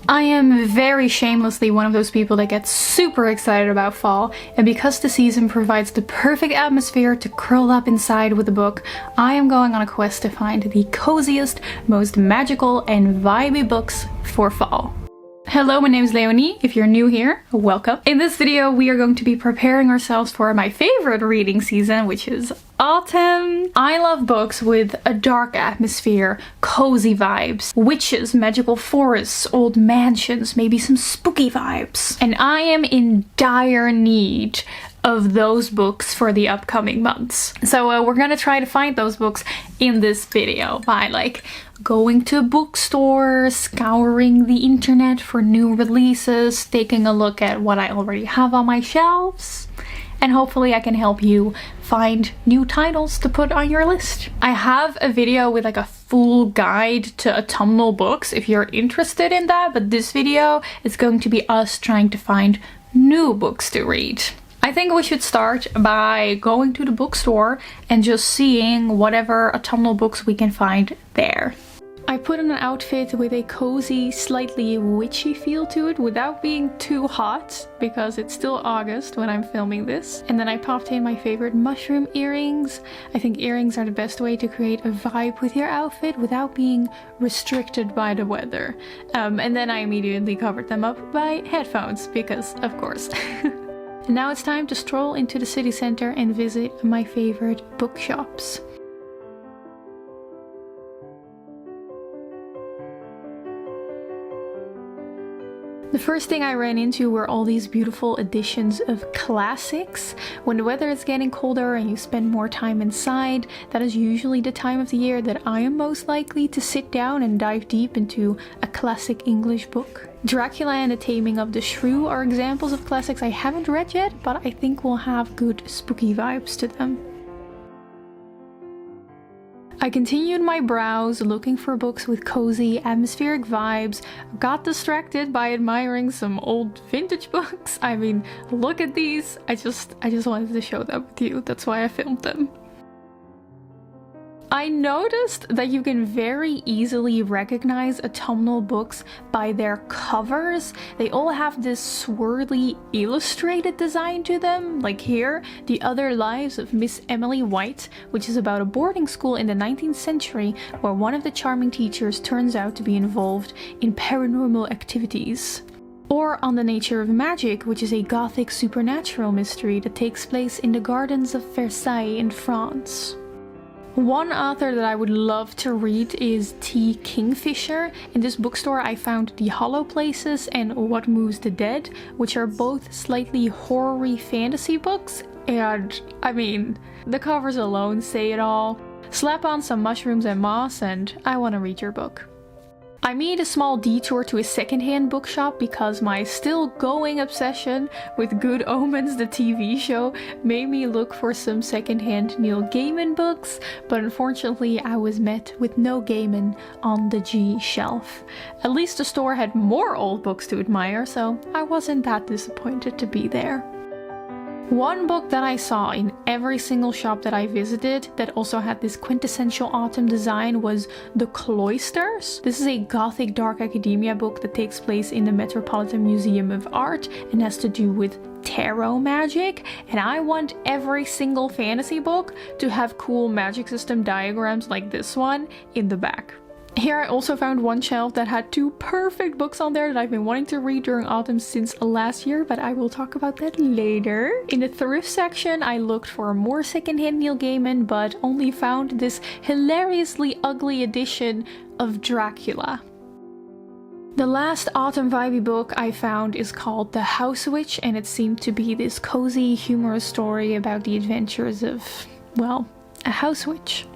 I am very shamelessly one of those people that gets super excited about fall, and because the season provides the perfect atmosphere to curl up inside with a book, I am going on a quest to find the coziest, most magical and vibey books for fall. Hello, my name is Leonie. If you're new here, welcome. In this video, we are going to be preparing ourselves for my favorite reading season, which is autumn. I love books with a dark atmosphere, cozy vibes, witches, magical forests, old mansions, maybe some spooky vibes. And I am in dire need of those books for the upcoming months. So we're gonna try to find those books in this video by going to bookstores, scouring the internet for new releases, taking a look at what I already have on my shelves, and hopefully I can help you find new titles to put on your list. I have a video with a full guide to autumnal books if you're interested in that, but this video is going to be us trying to find new books to read. I think we should start by going to the bookstore and just seeing whatever autumnal books we can find there. I put on an outfit with a cozy, slightly witchy feel to it without being too hot, because it's still August when I'm filming this. And then I popped in my favorite mushroom earrings. I think earrings are the best way to create a vibe with your outfit without being restricted by the weather. And then I immediately covered them up by headphones, because of course. And now it's time to stroll into the city center and visit my favorite bookshops. The first thing I ran into were all these beautiful editions of classics. When the weather is getting colder and you spend more time inside, that is usually the time of the year that I am most likely to sit down and dive deep into a classic English book. Dracula and the Taming of the Shrew are examples of classics I haven't read yet, but I think will have good spooky vibes to them. I continued my browse looking for books with cozy, atmospheric vibes, got distracted by admiring some old vintage books. I mean, look at these. I just wanted to show them to you. That's why I filmed them. I noticed that you can very easily recognize autumnal books by their covers. They all have this swirly illustrated design to them, like here, The Other Lives of Miss Emily White, which is about a boarding school in the 19th century where one of the charming teachers turns out to be involved in paranormal activities. Or On the Nature of Magic, which is a gothic supernatural mystery that takes place in the gardens of Versailles in France. One author that I would love to read is T. Kingfisher. In this bookstore I found The Hollow Places and What Moves the Dead, which are both slightly horror-y fantasy books, and I mean, the covers alone say it all. Slap on some mushrooms and moss and I want to read your book. I made a small detour to a secondhand bookshop because my still going obsession with Good Omens, the TV show, made me look for some secondhand Neil Gaiman books, but unfortunately I was met with no Gaiman on the G shelf. At least the store had more old books to admire, so I wasn't that disappointed to be there. One book that I saw in every single shop that I visited that also had this quintessential autumn design was The Cloisters. This is a gothic dark academia book that takes place in the Metropolitan Museum of Art and has to do with tarot magic, and I want every single fantasy book to have cool magic system diagrams like this one in the back. Here I also found one shelf that had two perfect books on there that I've been wanting to read during autumn since last year, but I will talk about that later. In the thrift section I looked for more secondhand Neil Gaiman, but only found this hilariously ugly edition of Dracula. The last autumn vibey book I found is called The House Witch, and it seemed to be this cozy, humorous story about the adventures of, well, a house witch.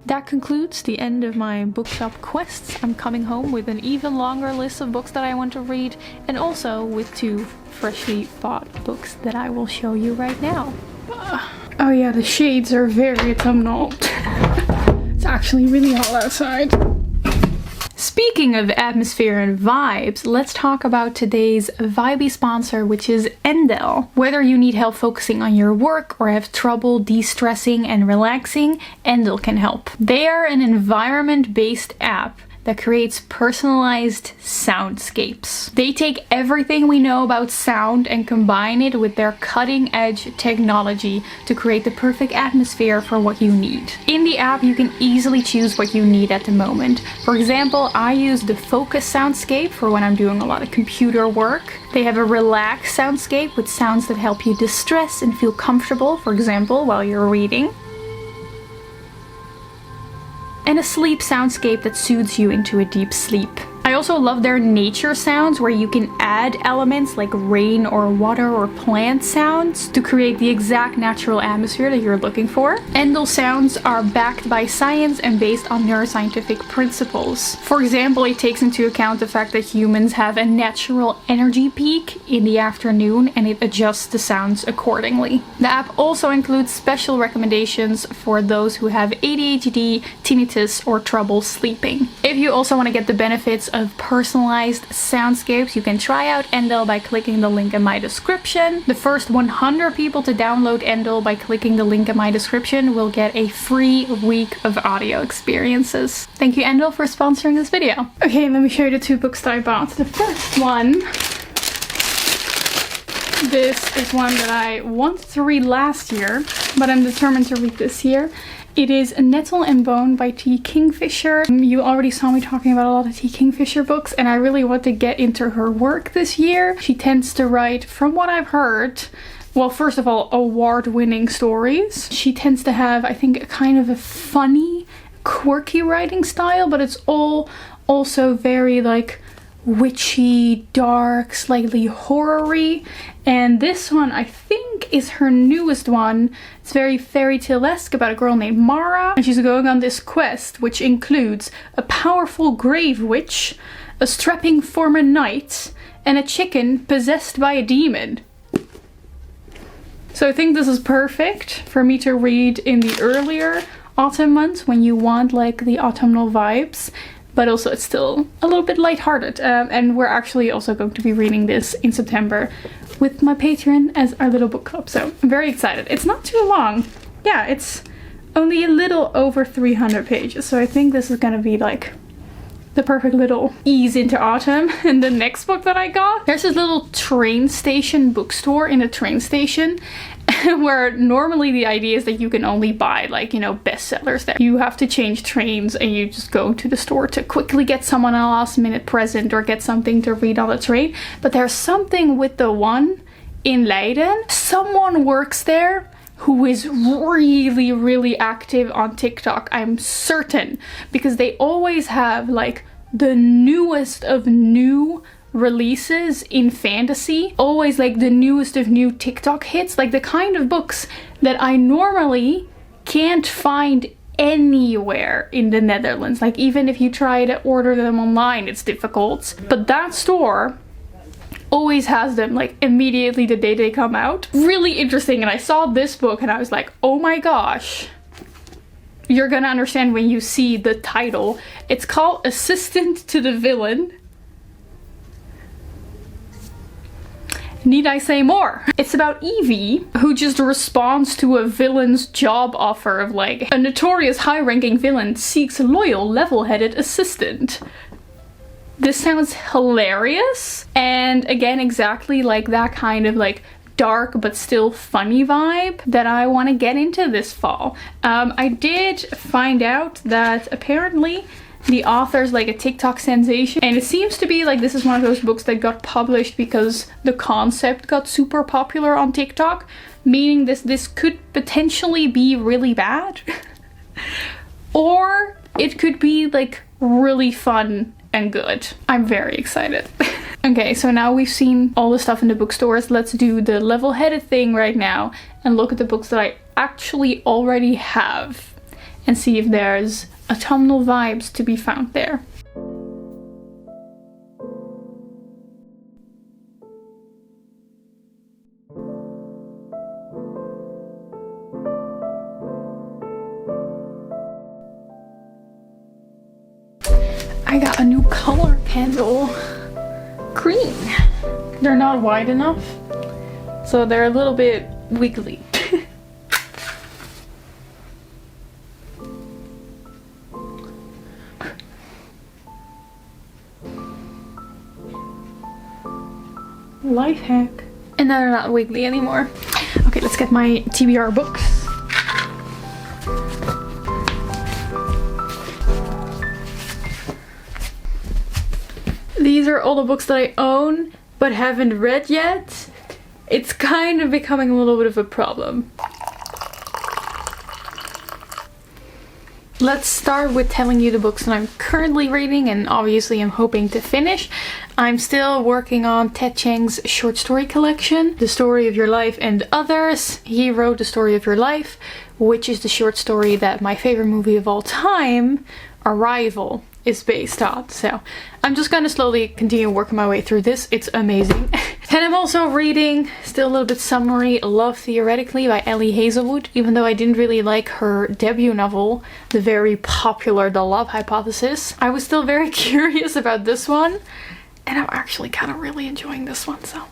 That concludes the end of my bookshop quests. I'm coming home with an even longer list of books that I want to read, and also with two freshly bought books that I will show you right now. Oh yeah, the shades are very autumnal. It's actually really hot outside. Speaking of atmosphere and vibes, let's talk about today's vibey sponsor, which is Endel. Whether you need help focusing on your work or have trouble de-stressing and relaxing, Endel can help. They are an environment-based app that creates personalized soundscapes. They take everything we know about sound and combine it with their cutting-edge technology to create the perfect atmosphere for what you need. In the app, you can easily choose what you need at the moment. For example, I use the focus soundscape for when I'm doing a lot of computer work. They have a relaxed soundscape with sounds that help you distress and feel comfortable, for example, while you're reading. And a sleep soundscape that soothes you into a deep sleep. I also love their nature sounds where you can add elements like rain or water or plant sounds to create the exact natural atmosphere that you're looking for. And those sounds are backed by science and based on neuroscientific principles. For example, it takes into account the fact that humans have a natural energy peak in the afternoon and it adjusts the sounds accordingly. The app also includes special recommendations for those who have ADHD, tinnitus, or trouble sleeping. If you also want to get the benefits of personalized soundscapes, you can try out Endel by clicking the link in my description. The first 100 people to download Endel by clicking the link in my description will get a free week of audio experiences. Thank you, Endel, for sponsoring this video. Okay, let me show you the 2 books that I bought. The first one, this is one that I wanted to read last year, but I'm determined to read this year. It is Nettle and Bone by T. Kingfisher. You already saw me talking about a lot of T. Kingfisher books, and I really want to get into her work this year. She tends to write, from what I've heard, well, first of all, award-winning stories. She tends to have, I think, a kind of a funny, quirky writing style, but it's all also very like witchy, dark, slightly horror-y. And this one, I think, is her newest one. It's very fairy tale-esque about a girl named Mara. And she's going on this quest, which includes a powerful grave witch, a strapping former knight, and a chicken possessed by a demon. So I think this is perfect for me to read in the earlier autumn months when you want like the autumnal vibes. But also it's still a little bit lighthearted. And we're actually also going to be reading this in September with my Patreon as our little book club. So I'm very excited. It's not too long. Yeah, it's only a little over 300 pages. So I think this is gonna be like the perfect little ease into autumn. And the next book that I got, there's this little train station bookstore in a train station where normally the idea is that you can only buy like, you know, bestsellers there. You have to change trains and you just go to the store to quickly get someone a last minute present or get something to read on the train. But there's something with the one in Leiden. Someone works there who is really, really active on TikTok, I'm certain, because they always have like the newest of new releases in fantasy, always like the newest of new TikTok hits, like the kind of books that I normally can't find anywhere in the Netherlands. Like even if you try to order them online, it's difficult. But that store always has them like immediately the day they come out. Really interesting. And I saw this book and I was like, oh my gosh. You're gonna understand when you see the title. It's called Assistant to the Villain. Need I say more? It's about Evie, who just responds to a villain's job offer of like, a notorious high-ranking villain seeks a loyal, level-headed assistant. This sounds hilarious, and again, exactly like that kind of like dark but still funny vibe that I want to get into this fall. I did find out that apparently the author's like a TikTok sensation, and it seems to be like this is one of those books that got published because the concept got super popular on TikTok, meaning this could potentially be really bad or it could be like really fun and good. I'm very excited. Okay, so now we've seen all the stuff in the bookstores. Let's do the level-headed thing right now and look at the books that I actually already have and see if there's autumnal vibes to be found there. I got a new color candle. Green. They're not wide enough, so they're a little bit wiggly. Life hack. And they're not wiggly anymore. Okay, let's get my TBR books. These are all the books that I own but haven't read yet. It's kind of becoming a little bit of a problem. Let's start with telling you the books that I'm currently reading, and obviously I'm hoping to finish. I'm still working on Ted Chiang's short story collection, The Story of Your Life and Others. He wrote The Story of Your Life, which is the short story that my favorite movie of all time, Arrival, is based on. So I'm just gonna slowly continue working my way through this. It's amazing. And I'm also reading, still a little bit summary, Love Theoretically by Ellie Hazelwood. Even though I didn't really like her debut novel, the very popular The Love Hypothesis, I was still very curious about this one. And I'm actually kind of really enjoying this one, so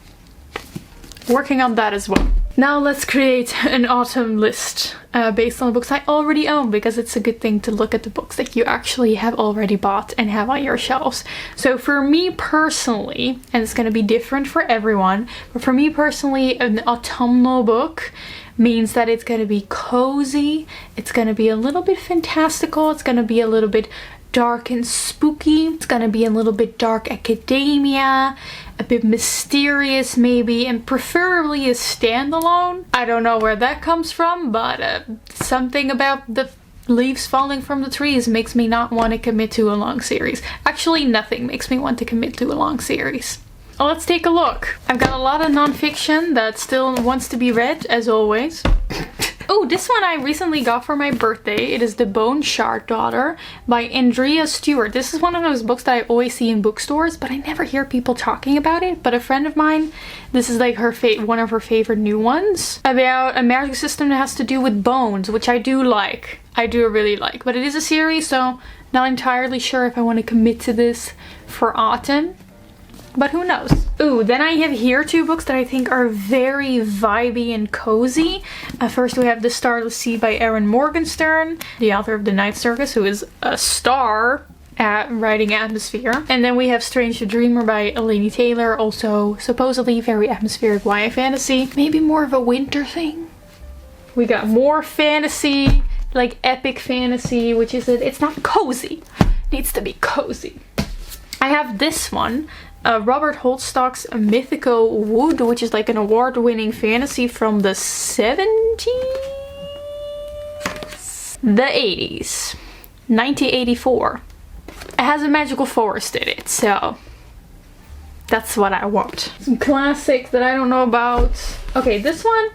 working on that as well. Now let's create an autumn list based on the books I already own, because it's a good thing to look at the books that you actually have already bought and have on your shelves. So for me personally, and it's going to be different for everyone, but for me personally, an autumnal book means that it's going to be cozy, it's going to be a little bit fantastical, it's going to be a little bit dark and spooky, it's gonna be a little bit dark academia, a bit mysterious maybe, and preferably a standalone. I don't know where that comes from, but something about the leaves falling from the trees makes me not want to commit to a long series. Actually, nothing makes me want to commit to a long series. Let's take a look. I've got a lot of nonfiction that still wants to be read, as always. Oh, this one I recently got for my birthday. It is The Bone Shard Daughter by Andrea Stewart. This is one of those books that I always see in bookstores, but I never hear people talking about it. But a friend of mine, this is like her one of her favorite new ones, about a magic system that has to do with bones, which I do like. I do really like. But it is a series, so not entirely sure if I want to commit to this for autumn. But who knows? Ooh, then I have here two books that I think are very vibey and cozy. First we have The Starless Sea by Erin Morgenstern, the author of The Night Circus, who is a star at writing atmosphere. And then we have Strange the Dreamer by Eleni Taylor, also supposedly very atmospheric YA fantasy. Maybe more of a winter thing. We got more fantasy, like epic fantasy, which is it's not cozy. It needs to be cozy. I have this one. Robert Holstock's Mythical Wood, which is like an award-winning fantasy from the 70s? The 80s. 1984. It has a magical forest in it, so that's what I want. Some classics that I don't know about. Okay, this one,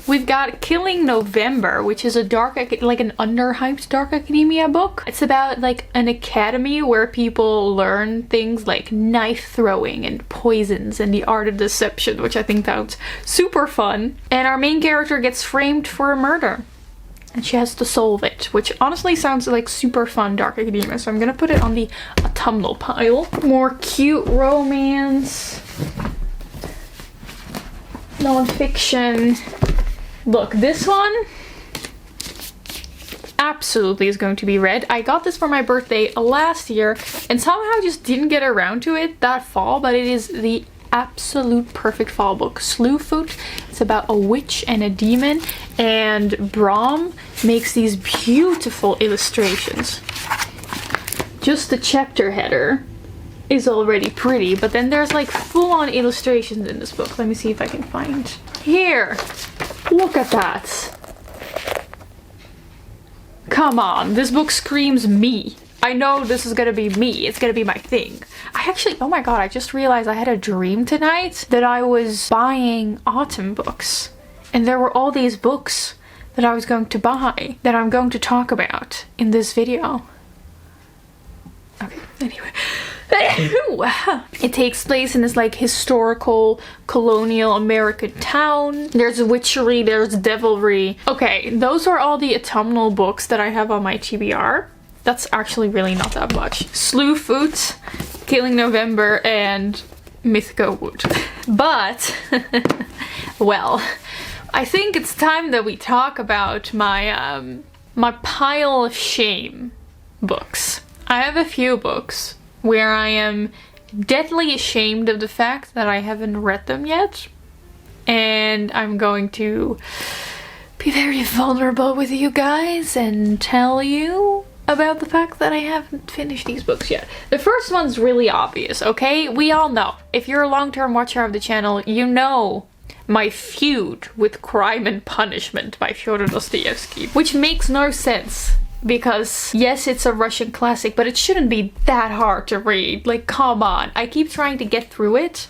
we've got Killing November, which is a like an underhyped dark academia book. It's about like an academy where people learn things like knife throwing and poisons and the art of deception, which I think sounds super fun. And our main character gets framed for a murder, and she has to solve it, which honestly sounds like super fun dark academia, so I'm gonna put it on the autumnal pile. More cute romance, non-fiction. Look, this one absolutely is going to be read. I got this for my birthday last year and somehow just didn't get around to it that fall, but it is the absolute perfect fall book. Slewfoot. It's about a witch and a demon, and Brom makes these beautiful illustrations. Just the chapter header is already pretty, but then there's like full-on illustrations in this book. Let me see if I can find here. Look at that. Come on, this book screams me. I know this is gonna be me. It's gonna be my thing. I actually, oh my god, I just realized I had a dream tonight that I was buying autumn books. And there were all these books that I was going to buy that I'm going to talk about in this video. Okay, anyway. It takes place in this like historical colonial American town. There's witchery, there's devilry. Okay, those are all the autumnal books that I have on my TBR. That's actually really not that much. Slewfoot, Killing November, and Mythical Wood. But, well, I think it's time that we talk about my my pile of shame books. I have a few books where I am deadly ashamed of the fact that I haven't read them yet. And I'm going to be very vulnerable with you guys and tell you about the fact that I haven't finished these books yet. The first one's really obvious, okay? We all know. If you're a long-term watcher of the channel, you know my feud with Crime and Punishment by Fyodor Dostoevsky, which makes no sense. Because, yes, it's a Russian classic, but it shouldn't be that hard to read. Like, come on. I keep trying to get through it,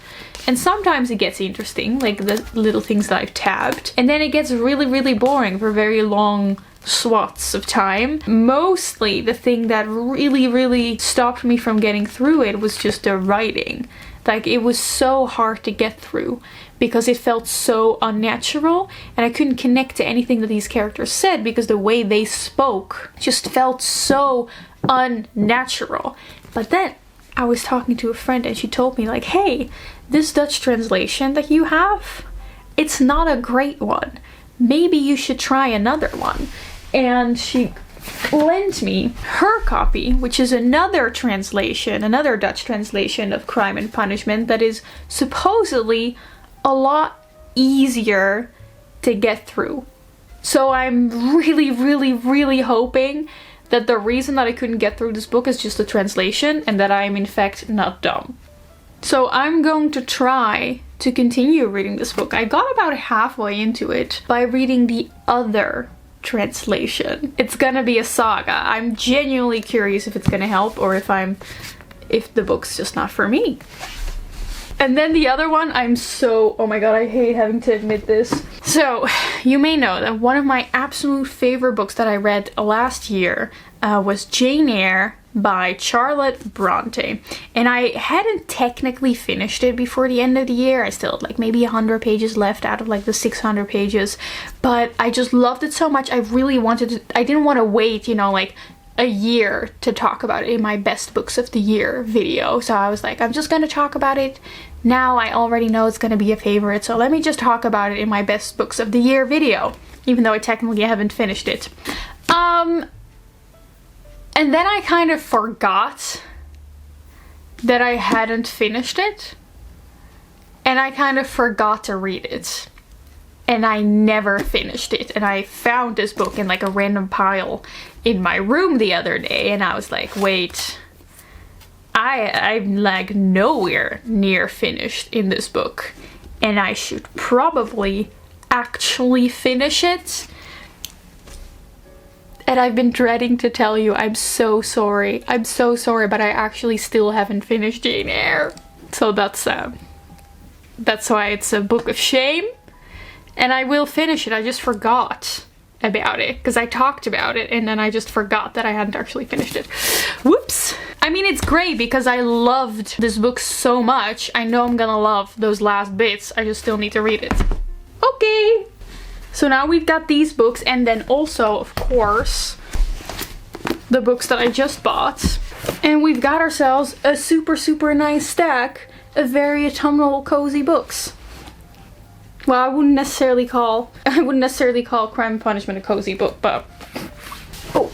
and sometimes it gets interesting, like the little things that I've tabbed. And then it gets really, really boring for very long swaths of time. Mostly the thing that really, really stopped me from getting through it was just the writing. Like, it was so hard to get through because it felt so unnatural, and I couldn't connect to anything that these characters said because the way they spoke just felt so unnatural. But then I was talking to a friend and she told me, like, hey, this Dutch translation that you have, it's not a great one. Maybe you should try another one. And she lent me her copy, which is another translation, another Dutch translation of Crime and Punishment that is supposedly a lot easier to get through. So I'm really, really, really hoping that the reason that I couldn't get through this book is just the translation and that I am in fact not dumb. So I'm going to try to continue reading this book. I got about halfway into it by reading the other translation. It's gonna be a saga. I'm genuinely curious if it's gonna help or if the book's just not for me. And then the other one, oh my god, I hate having to admit this. So, you may know that one of my absolute favorite books that I read last year was Jane Eyre by Charlotte Bronte. And I hadn't technically finished it before the end of the year. I still had like maybe 100 pages left out of like the 600 pages. But I just loved it so much. I really wanted to, I didn't want to wait, you know, like a year to talk about it in my best books of the year video. So I was like, I'm just gonna talk about it now. I already know it's gonna be a favorite, so let me just talk about it in my best books of the year video, even though I technically haven't finished it. And then I kind of forgot that I hadn't finished it, and I kind of forgot to read it, and I never finished it. And I found this book in like a random pile in my room the other day, and I was like, wait, I'm like nowhere near finished in this book, and I should probably actually finish it. And I've been dreading to tell you, I'm so sorry. I'm so sorry, but I actually still haven't finished Jane Eyre. So that's why it's a book of shame. And I will finish it. I just forgot about it because I talked about it and then I just forgot that I hadn't actually finished it. Whoops. I mean, it's great because I loved this book so much. I know I'm gonna love those last bits. I just still need to read it. Okay. So now we've got these books, and then also, of course, the books that I just bought. And we've got ourselves a super, super nice stack of very autumnal cozy books. Well, I wouldn't necessarily call Crime and Punishment a cozy book, but oh.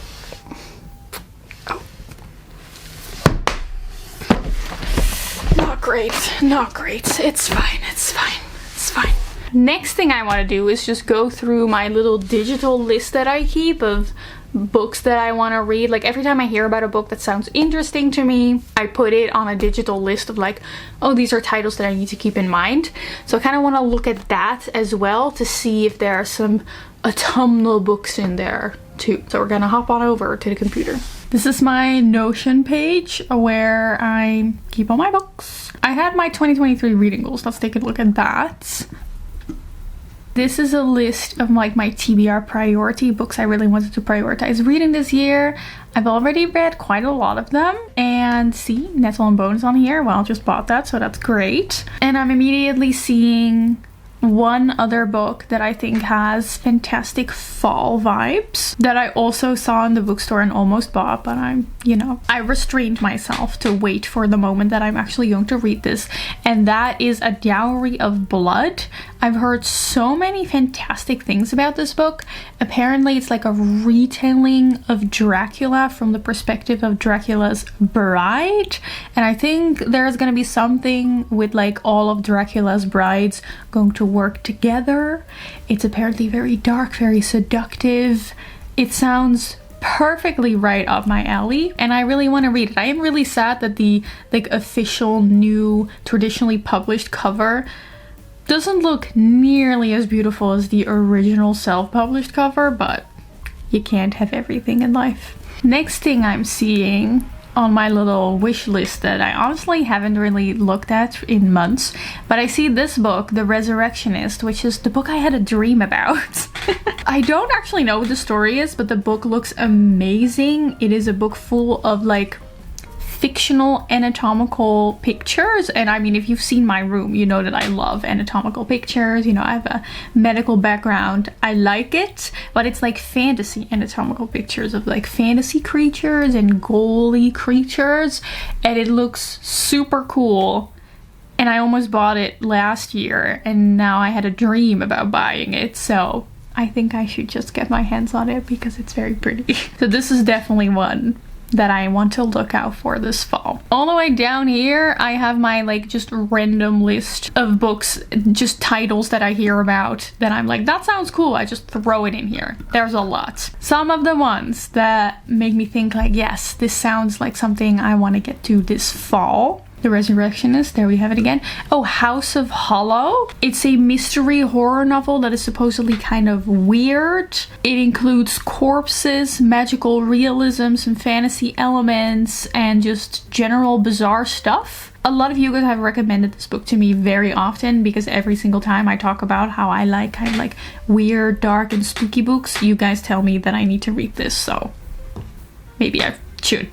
Not great. It's fine. Next thing I want to do is just go through my little digital list that I keep of books that I want to read. Like, every time I hear about a book that sounds interesting to me, I put it on a digital list of like, oh, these are titles that I need to keep in mind. So I kind of want to look at that as well to see if there are some autumnal books in there too. So we're gonna hop on over to the computer. This is my Notion page where I keep all my books. I had my 2023 reading goals. Let's take a look at that. This is a list of like my TBR priority books I really wanted to prioritize reading this year. I've already read quite a lot of them, and see, Nettle and Bone is on here. Well, I just bought that, so that's great. And I'm immediately seeing one other book that I think has fantastic fall vibes that I also saw in the bookstore and almost bought, but I restrained myself to wait for the moment that I'm actually going to read this, and that is A Dowry of Blood. I've heard so many fantastic things about this book. Apparently it's like a retelling of Dracula from the perspective of Dracula's bride, and I think there's gonna be something with like all of Dracula's brides going to work together. It's apparently very dark, very seductive. It sounds perfectly right up my alley, and I really want to read it. I am really sad that the like official new traditionally published cover doesn't look nearly as beautiful as the original self-published cover, but you can't have everything in life. Next thing I'm seeing on my little wish list that I honestly haven't really looked at in months, but I see this book, The Resurrectionist, which is the book I had a dream about. I don't actually know what the story is, but the book looks amazing. It is a book full of like fictional anatomical pictures, and I mean, if you've seen my room, you know that I love anatomical pictures. You know, I have a medical background. I like it, but it's like fantasy anatomical pictures of like fantasy creatures and ghouly creatures, and it looks super cool. And I almost bought it last year, and now I had a dream about buying it, so I think I should just get my hands on it because it's very pretty. So this is definitely one that I want to look out for this fall. All the way down here, I have my like just random list of books, just titles that I hear about that I'm like, that sounds cool, I just throw it in here. There's a lot. Some of the ones that make me think like, yes, this sounds like something I want to get to this fall. The Resurrectionist, there we have it again. Oh, House of Hollow. It's a mystery horror novel that is supposedly kind of weird. It includes corpses, magical realism, some fantasy elements, and just general bizarre stuff. A lot of you guys have recommended this book to me very often because every single time I talk about how I like kind of like weird, dark, and spooky books, you guys tell me that I need to read this, so maybe I should.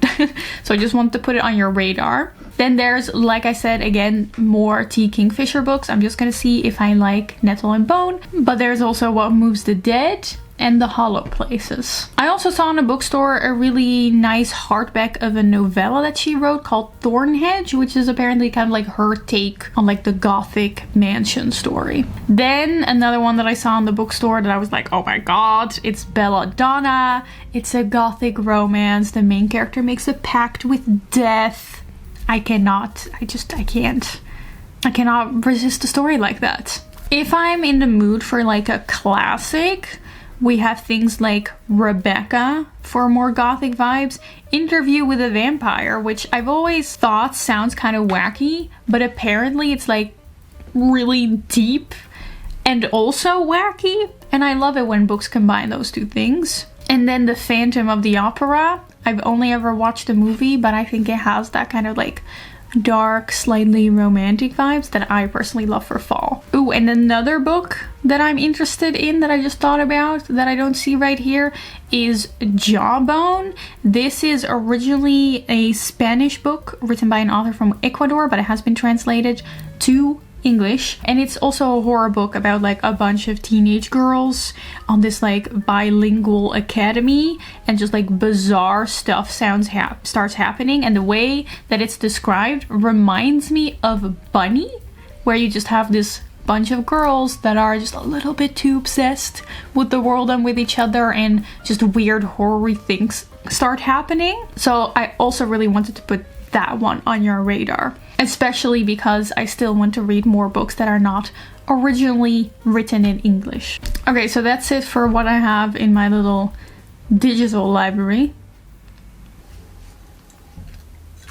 So I just want to put it on your radar. Then there's, like I said, again, more T. Kingfisher books. I'm just gonna see if I like Nettle and Bone. But there's also What Moves the Dead and The Hollow Places. I also saw in a bookstore a really nice hardback of a novella that she wrote called Thornhedge, which is apparently kind of like her take on like the gothic mansion story. Then another one that I saw in the bookstore that I was like, oh my god, it's Belladonna. It's a gothic romance. The main character makes a pact with death. I cannot resist a story like that. If I'm in the mood for like a classic, we have things like Rebecca for more gothic vibes, Interview with a Vampire, which I've always thought sounds kind of wacky, but apparently it's like really deep and also wacky, and I love it when books combine those two things. And then The Phantom of the Opera. I've only ever watched the movie, but I think it has that kind of like dark, slightly romantic vibes that I personally love for fall. Ooh, and another book that I'm interested in that I just thought about that I don't see right here is Jawbone. This is originally a Spanish book written by an author from Ecuador, but it has been translated to English, and it's also a horror book about like a bunch of teenage girls on this like bilingual academy, and just like bizarre stuff starts happening, and the way that it's described reminds me of Bunny, where you just have this bunch of girls that are just a little bit too obsessed with the world and with each other, and just weird horror things start happening. So I also really wanted to put that one on your radar, especially because I still want to read more books that are not originally written in English. Okay, so that's it for what I have in my little digital library.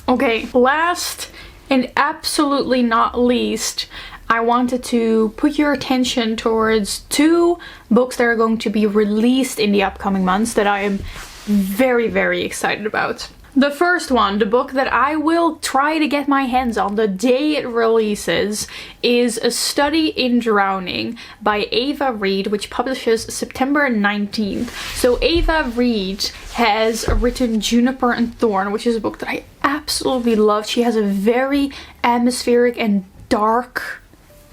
Okay, last and absolutely not least, I wanted to put your attention towards two books that are going to be released in the upcoming months that I am very, very excited about. The first one, the book that I will try to get my hands on the day it releases, is A Study in Drowning by Ava Reid, which publishes September 19th. So Ava Reid has written Juniper and Thorn, which is a book that I absolutely love. She has a very atmospheric and dark,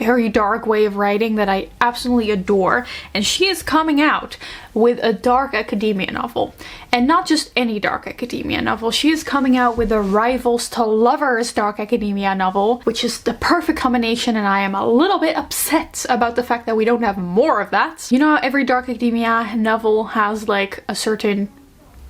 very dark way of writing that I absolutely adore, and she is coming out with a dark academia novel. And not just any dark academia novel, she is coming out with a rivals to lovers dark academia novel, which is the perfect combination, and I am a little bit upset about the fact that we don't have more of that. You know how every dark academia novel has like a certain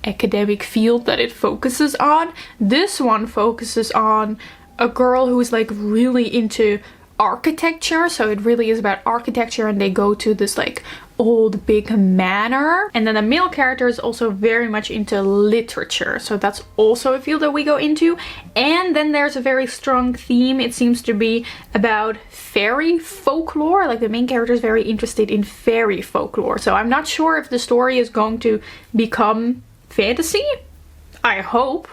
academic field that it focuses on? This one focuses on a girl who is like really into architecture, so it really is about architecture, and they go to this like old big manor. And then the male character is also very much into literature, so that's also a field that we go into. And then there's a very strong theme, it seems to be about fairy folklore, like the main character is very interested in fairy folklore. So I'm not sure if the story is going to become fantasy. I hope.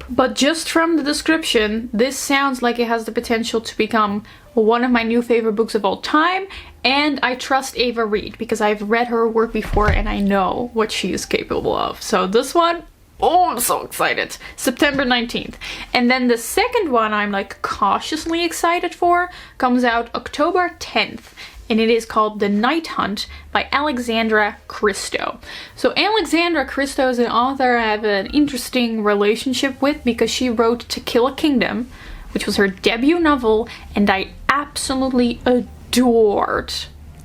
But just from the description, this sounds like it has the potential to become one of my new favorite books of all time. And I trust Ava Reed because I've read her work before and I know what she is capable of. So this one, oh, I'm so excited. September 19th. And then the second one I'm like cautiously excited for comes out October 10th. And it is called The Night Hunt by Alexandra Christo. So Alexandra Christo is an author I have an interesting relationship with because she wrote To Kill a Kingdom, which was her debut novel, and I absolutely adored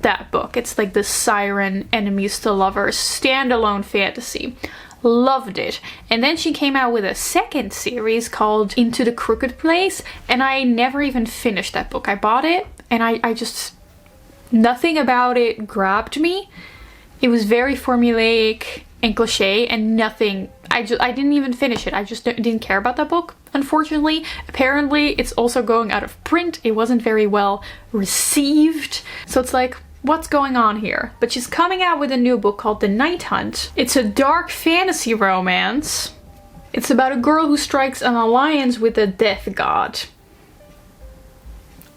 that book. It's like the Siren Enemies to Lovers standalone fantasy. Loved it. And then she came out with a second series called Into the Crooked Place, and I never even finished that book. I bought it and I just... nothing about it grabbed me. It was very formulaic and cliche and nothing. I didn't even finish it. I just didn't care about that book, unfortunately. Apparently it's also going out of print. It wasn't very well received. So it's like, what's going on here? But she's coming out with a new book called The Night Hunt. It's a dark fantasy romance. It's about a girl who strikes an alliance with a death god.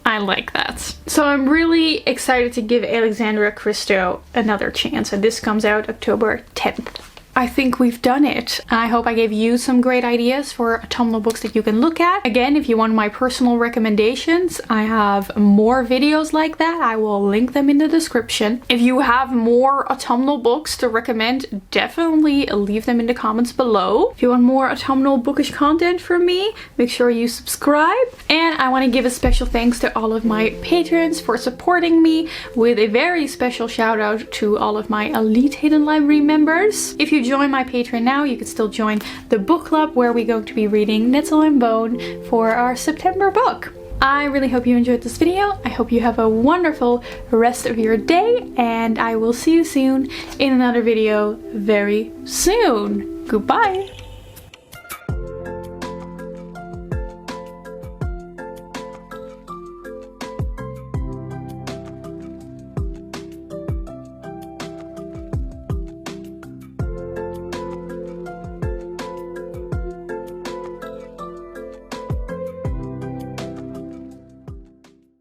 I like that. So I'm really excited to give Alexandra Christo another chance, and this comes out October 10th. I think we've done it. I hope I gave you some great ideas for autumnal books that you can look at. Again, if you want my personal recommendations, I have more videos like that. I will link them in the description. If you have more autumnal books to recommend, definitely leave them in the comments below. If you want more autumnal bookish content from me, make sure you subscribe. And I want to give a special thanks to all of my patrons for supporting me, with a very special shout out to all of my Elite Hidden Library members. If you join my Patreon now, you can still join the book club where we're going to be reading Nettle and Bone for our September book. I really hope you enjoyed this video. I hope you have a wonderful rest of your day, and I will see you soon in another video very soon. Goodbye!